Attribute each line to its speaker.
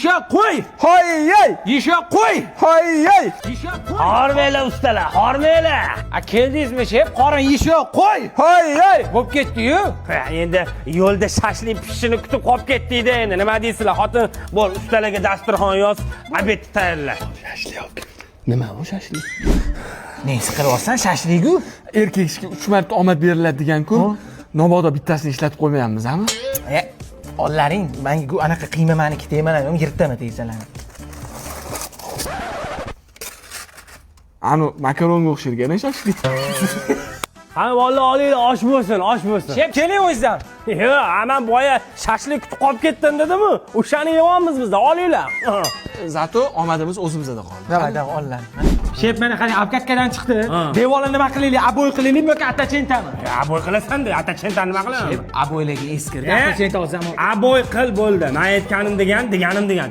Speaker 1: Yesha qo'y.
Speaker 2: Hoy-yey!
Speaker 1: Yesha qo'y.
Speaker 2: Hoy-yey!
Speaker 1: Yesha qo'y.
Speaker 3: Hormanglar ustalar, hormanglar.
Speaker 1: Keldingizmi, shef? Qorin yesha qo'y.
Speaker 2: Hoy-yey!
Speaker 1: Bo'p ketdi-yu.
Speaker 3: Endi yo'lda shashlik pishishini kutib qolib ketdik-da endi. Nima deysizlar? Xotin, bo'l, ustalarga dasturxon yoz, obed tayyorla.
Speaker 2: Nima bu shashlik?
Speaker 1: Ne siqiryapsan shashlik-ku?
Speaker 2: Erkak ishga 3 marta omad beriladi degan-ku. Nobodo bittasini ishlatib qo'ymayapmiz-mi?
Speaker 1: Ollaring, menga anaqa qiyma meniki tegmalar, yirtaman tegsalarni.
Speaker 2: Anu makaronga o'xshargan shashlik.
Speaker 3: Ha, vallahi olinglar, osh bo'lsin, osh bo'lsin.
Speaker 1: Shef, keling o'zingizdan.
Speaker 3: Yo'q, men boya shashlik kutib qolib ketdim dedim-ku. O'shani yeyapmiz bizda, olinglar.
Speaker 2: Zato omadimiz o'zimizda qoldi.
Speaker 1: Davay, ollar. Shef, mana qarang, obkatkadan chiqdi. Devorni nima qilaylik? Aboy qilaylikmi yoki atachentami?
Speaker 3: Aboy qilasan-da, atachentani nima qilaman?
Speaker 1: Aboylarga eskirdi. Atachenta olsam.
Speaker 3: Aboy qil bo'ldi. Men aytganim degan, deganim degan.